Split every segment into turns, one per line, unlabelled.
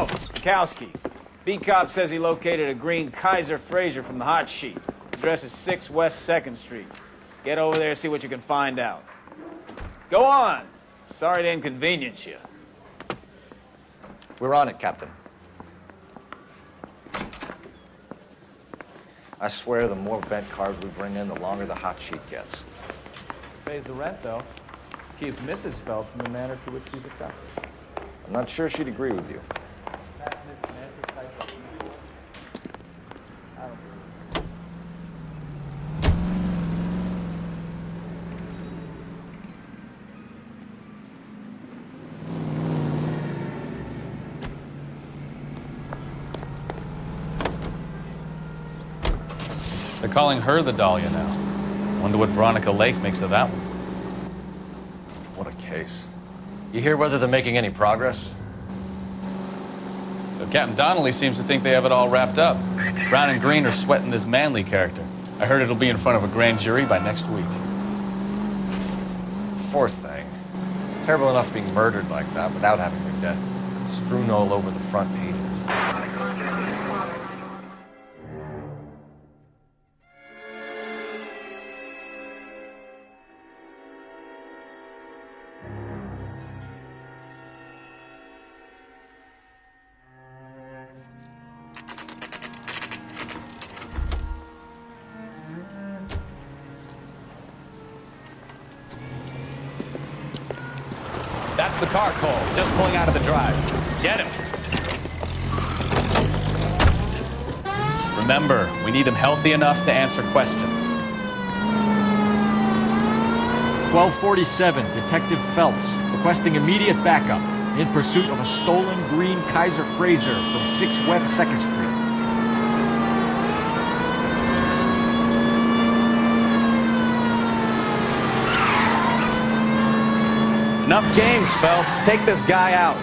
Phelps, Kowski. B-Cop says he located a green Kaiser Fraser from the hot sheet. Address is 6 West 2nd Street. Get over there and see what you can find out. Go on. Sorry to inconvenience you.
We're on it, Captain. I swear the more bent cars we bring in, the longer the hot sheet gets.
Pays the rent, though. Keeps Mrs. Phelps in the manner to which she's accustomed.
I'm not sure she'd agree with you.
They're calling her the Dahlia now. Wonder what Veronica Lake makes of that one.
What a case. You hear whether they're making any progress?
So Captain Donnelly seems to think they have it all wrapped up. Brown and Green are sweating this Manley character. I heard it'll be in front of a grand jury by next week.
Poor thing. Terrible enough being murdered like that without having her death strewn all over the front pages.
That's the car, Cole. Just pulling out of the drive. Get him. Remember, we need him healthy enough to answer questions.
1247, Detective Phelps, requesting immediate backup in pursuit of a stolen green Kaiser Fraser from 6 West 2nd Street.
Enough games, Phelps. Take this guy out.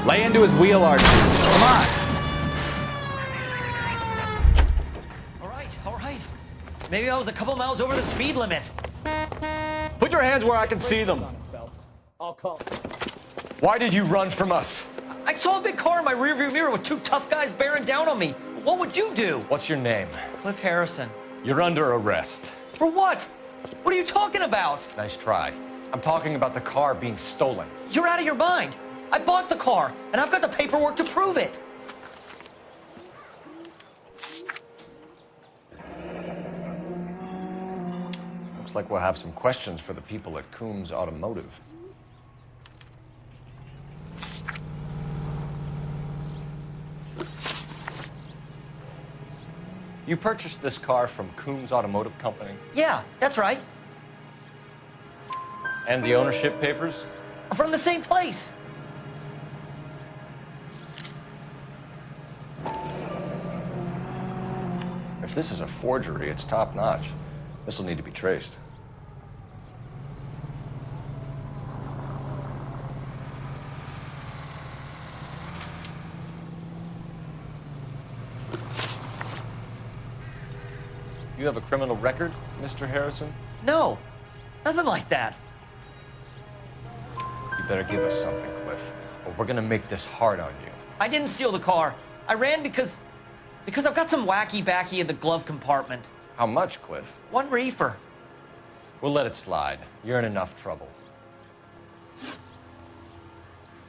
Lay into his wheel arches. Come on.
All right. Maybe I was a couple miles over the speed limit.
Put your hands where I can see them.
I'll call.
Why did you run from us?
I saw a big car in my rearview mirror with 2 tough guys bearing down on me. What would you do?
What's your name?
Cliff Harrison.
You're under arrest.
For what? What are you talking about?
Nice try. I'm talking about the car being stolen.
You're out of your mind. I bought the car, and I've got the paperwork to prove it.
Looks like we'll have some questions for the people at Coombs Automotive. You purchased this car from Coombs Automotive Company?
Yeah, that's right.
And the ownership papers?
From the same place.
If this is a forgery, it's top-notch. This will need to be traced. You have a criminal record, Mr. Harrison?
No, nothing like that.
You better give us something, Cliff, or we're gonna make this hard on you.
I didn't steal the car. I ran because I've got some wacky backy in the glove compartment.
How much, Cliff?
1 reefer.
We'll let it slide. You're in enough trouble.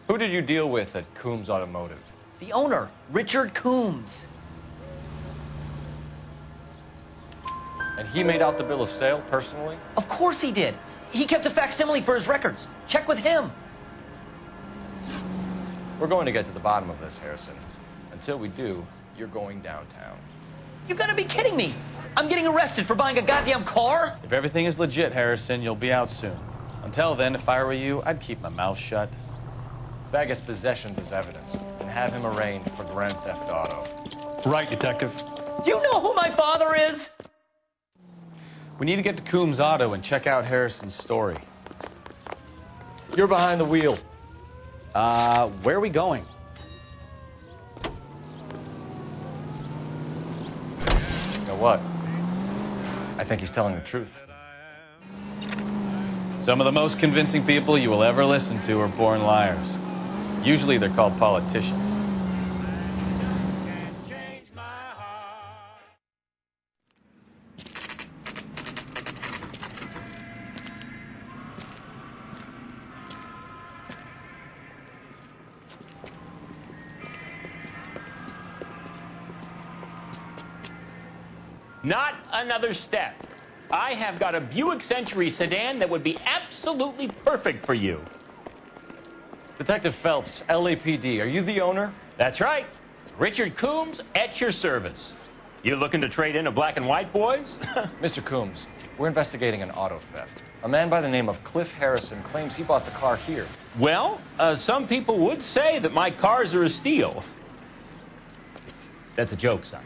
Who did you deal with at Coombs Automotive?
The owner, Richard Coombs.
And he made out the bill of sale personally?
Of course he did. He kept a facsimile for his records. Check with him.
We're going to get to the bottom of this, Harrison. Until we do, you're going downtown.
You gotta be kidding me. I'm getting arrested for buying a goddamn car?
If everything is legit, Harrison, you'll be out soon. Until then, if I were you, I'd keep my mouth shut.
Flag his possessions as evidence and have him arraigned for grand theft auto.
Right, Detective.
Do you know who my father is?
We need to get to Coombs Auto and check out Harrison's story.
You're behind the wheel.
Where are we going?
know what? I think he's telling the truth.
Some of the most convincing people you will ever listen to are born liars. Usually they're called politicians.
Not another step. I have got a Buick Century sedan that would be absolutely perfect for you.
Detective Phelps, LAPD, are you the owner?
That's right. Richard Coombs at your service. You looking to trade in a black and white, boys?
Mr. Coombs, we're investigating an auto theft. A man by the name of Cliff Harrison claims he bought the car here.
Well, some people would say that my cars are a steal. That's a joke, son.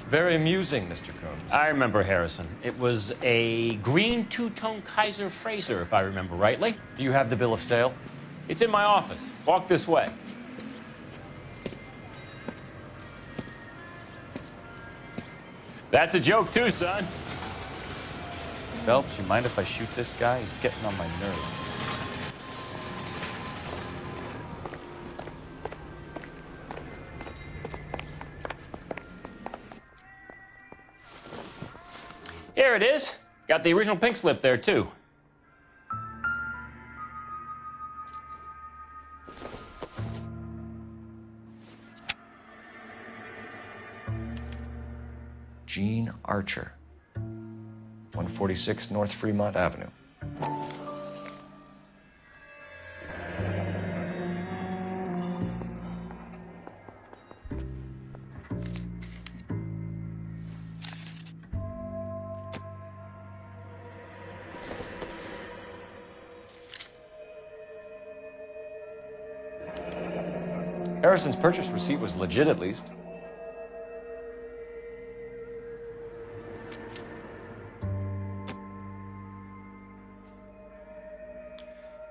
Very amusing, Mr. Coombs.
I remember Harrison. It was a green two-tone Kaiser Frazer, if I remember rightly.
Do you have the bill of sale?
It's in my office. Walk this way. That's a joke, too, son.
Phelps, you mind if I shoot this guy? He's getting on my nerves.
Here it is. Got the original pink slip there, too.
Gene Archer, 146 North Fremont Avenue. Harrison's purchase receipt was legit, at least.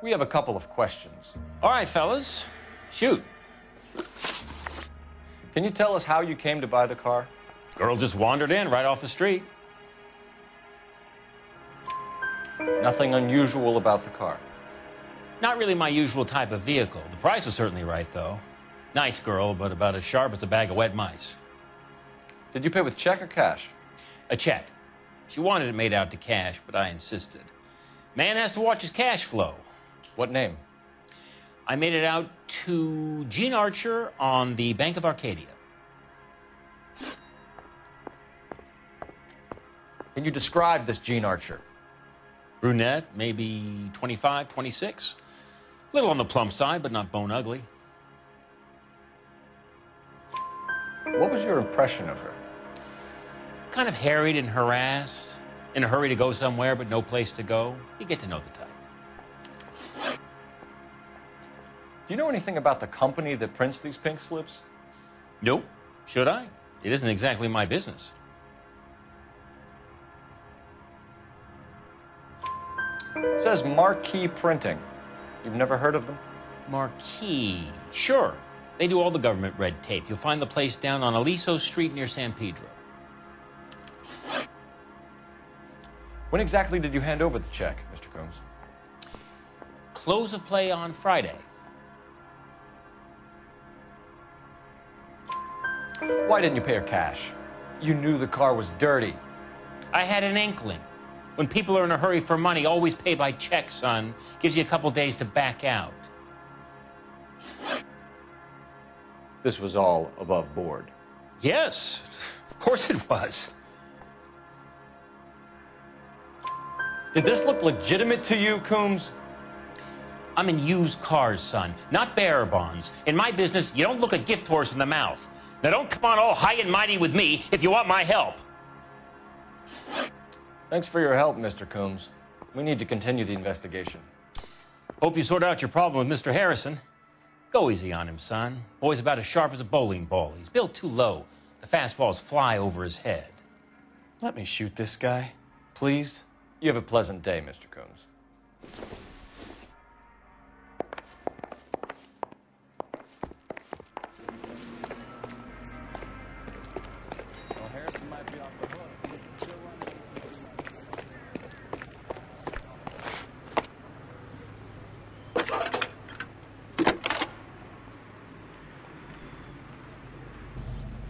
We have a couple of questions.
All right, fellas. Shoot.
Can you tell us how you came to buy the car?
Girl just wandered in right off the street.
Nothing unusual about the car.
Not really my usual type of vehicle. The price was certainly right, though. Nice girl, but about as sharp as a bag of wet mice.
Did you pay with check or cash?
A check. She wanted it made out to cash, but I insisted. Man has to watch his cash flow.
What name?
I made it out to Gene Archer on the Bank of Arcadia.
Can you describe this Gene Archer?
Brunette, maybe 25, 26. A little on the plump side, but not bone ugly.
What was your impression of her?
Kind of harried and harassed. In a hurry to go somewhere, but no place to go. You get to know the type.
Do you know anything about the company that prints these pink slips?
Nope. Should I? It isn't exactly my business.
It says Marquee Printing. You've never heard of them?
Marquee. Sure. They do all the government red tape. You'll find the place down on Aliso Street near San Pedro.
When exactly did you hand over the check, Mr. Coombs?
Close of play on Friday.
Why didn't you pay her cash? You knew the car was dirty.
I had an inkling. When people are in a hurry for money, always pay by check, son. Gives you a couple days to back out.
This was all above board.
Yes, of course it was.
Did this look legitimate to you, Coombs?
I'm in used cars, son, not bearer bonds. In my business, you don't look a gift horse in the mouth. Now don't come on all high and mighty with me if you want my help.
Thanks for your help, Mr. Coombs. We need to continue the investigation.
Hope you sort out your problem with Mr. Harrison. Go easy on him, son. Boy's about as sharp as a bowling ball. He's built too low. The fastballs fly over his head.
Let me shoot this guy, please.
You have a pleasant day, Mr. Coombs.
Well, Harrison might be off the hook.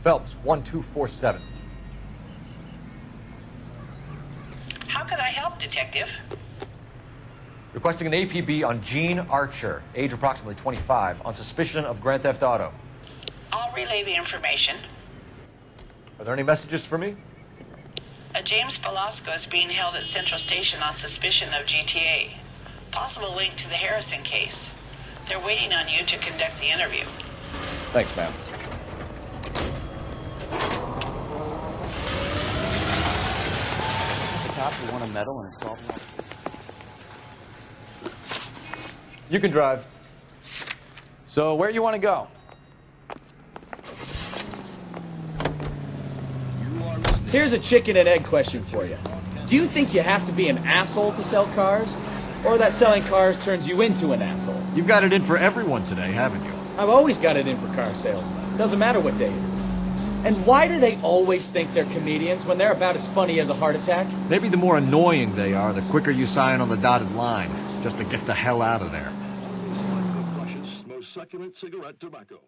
Phelps, 1247.
How can I help, Detective?
Requesting an APB on Gene Archer, age approximately 25, on suspicion of grand theft auto.
I'll relay the information.
Are there any messages for me?
A James Velasco is being held at Central Station on suspicion of GTA. Possible link to the Harrison case. They're waiting on you to conduct the interview.
Thanks, ma'am.
The cop who won a medal in assault.
You can drive.
So where you want to go?
Here's a chicken and egg question for you. Do you think you have to be an asshole to sell cars? Or that selling cars turns you into an asshole?
You've got it in for everyone today, haven't you?
I've always got it in for car salesmen. Doesn't matter what day it is. And why do they always think they're comedians when they're about as funny as a heart attack?
Maybe the more annoying they are, the quicker you sign on the dotted line, just to get the hell out of there.
Russia's most succulent cigarette tobacco.